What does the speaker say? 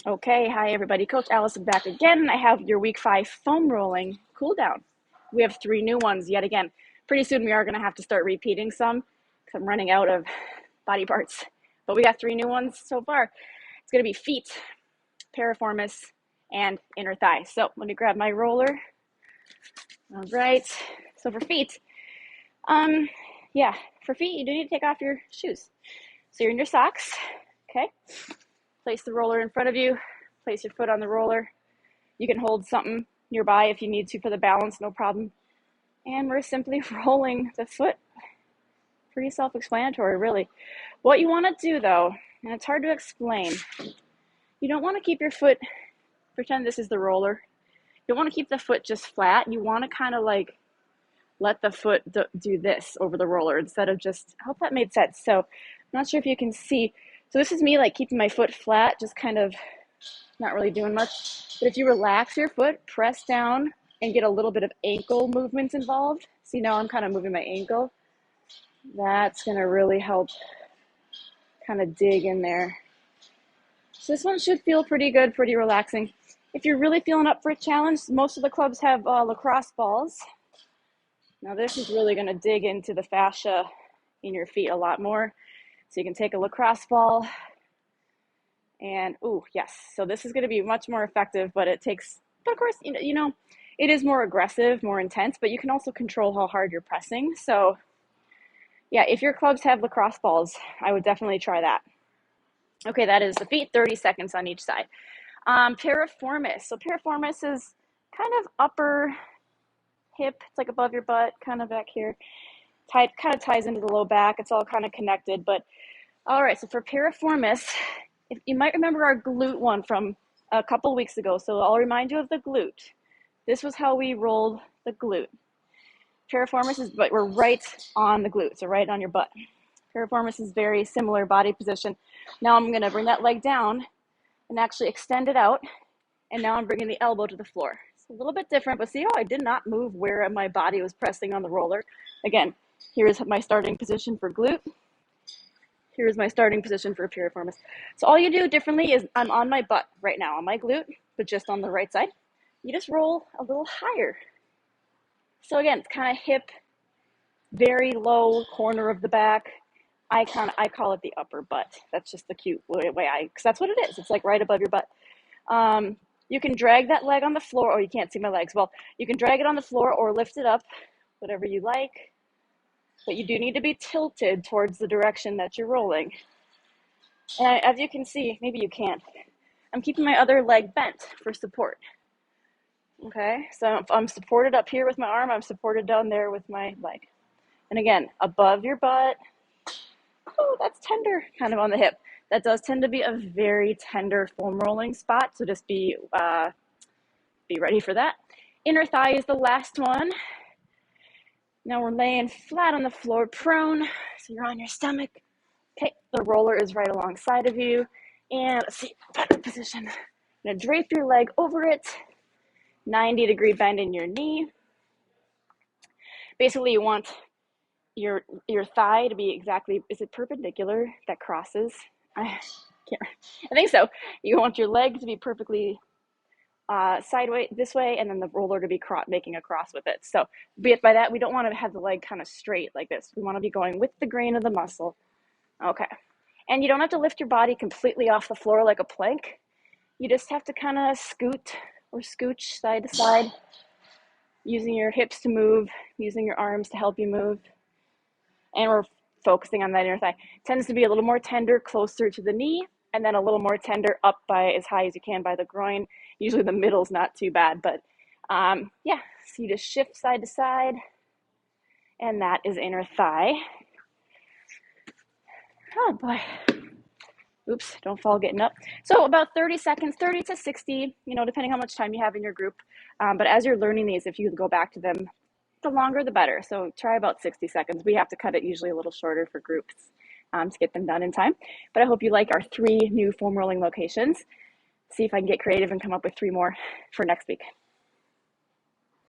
Okay, hi everybody. Coach Allison back again. I have your week 5 foam rolling cool down. We have 3 new ones yet again. Pretty soon we are going to have to start repeating some because I'm running out of body parts. But we got 3 new ones so far. It's going to be feet, piriformis, and inner thigh. So let me grab my roller. All right. So for feet, for feet you do need to take off your shoes. So you're in your socks. Okay. Place the roller in front of you. Place your foot on the roller. You can hold something nearby if you need to for the balance, no problem. And we're simply rolling the foot. Pretty self-explanatory, really. What you want to do, though, and it's hard to explain, you don't want to keep your foot, pretend this is the roller. You don't want to keep the foot just flat. You want to kind of like let the foot do this over the roller instead of just, I hope that made sense. So I'm not sure if you can see. So this is me like keeping my foot flat, just kind of not really doing much. But if you relax your foot, press down, and get a little bit of ankle movements involved. See, now I'm kind of moving my ankle. That's going to really help kind of dig in there. So this one should feel pretty good, pretty relaxing. If you're really feeling up for a challenge, most of the clubs have lacrosse balls. Now this is really going to dig into the fascia in your feet a lot more. So you can take a lacrosse ball and, ooh, yes. So this is going to be much more effective, but it takes, but of course, you know, it is more aggressive, more intense, but you can also control how hard you're pressing. So yeah, if your clubs have lacrosse balls, I would definitely try that. Okay, that is the feet, 30 seconds on each side. Piriformis. So piriformis is kind of upper hip. It's like above your butt, kind of back here. Kind of ties into the low back. It's all kind of connected. But all right, so for piriformis, if you might remember our glute one from a couple weeks ago. So I'll remind you of the glute. This was how we rolled the glute. Piriformis is, but we're right on the glute, so right on your butt. Piriformis is very similar body position. Now I'm going to bring that leg down and actually extend it out. And now I'm bringing the elbow to the floor. It's a little bit different, but see how I did not move where my body was pressing on the roller? Again, here's my starting position for glute. Here's my starting position for piriformis. So all you do differently is I'm on my butt right now, on my glute, but just on the right side. You just roll a little higher. So again, it's kind of hip, very low corner of the back. I call it the upper butt. That's just the cute way because that's what it is. It's like right above your butt. You can drag that leg on the floor, or you can't see my legs. Well, you can drag it on the floor or lift it up, whatever you like. But you do need to be tilted towards the direction that you're rolling. And as you can see, maybe you can't, I'm keeping my other leg bent for support. Okay, so if I'm supported up here with my arm, I'm supported down there with my leg. And again, above your butt. Oh, that's tender, kind of on the hip. That does tend to be a very tender foam rolling spot, so just be ready for that. Inner thigh is the last one. Now we're laying flat on the floor, prone, so you're on your stomach. Okay, the roller is right alongside of you. And let's see, better position. You're gonna drape your leg over it, 90-degree bend in your knee. Basically, you want your thigh to be exactly, is it perpendicular that crosses? I think so. You want your leg to be perfectly sideways this way, and then the roller to be making a cross with it. So by that, we don't want to have the leg kind of straight like this. We want to be going with the grain of the muscle. Okay. And you don't have to lift your body completely off the floor like a plank. You just have to kind of scoot or scooch side to side, using your hips to move, using your arms to help you move. And we're focusing on that inner thigh. It tends to be a little more tender closer to the knee, and then a little more tender up by as high as you can by the groin. Usually the middle's not too bad, but yeah, so you just shift side to side, and that is inner thigh. Oh boy. Oops, don't fall getting up. So about 30 seconds, 30 to 60, depending how much time you have in your group. But as you're learning these, if you go back to them, the longer the better. So try about 60 seconds. We have to cut it usually a little shorter for groups to get them done in time. But I hope you like our 3 new foam rolling locations. See if I can get creative and come up with 3 more for next week.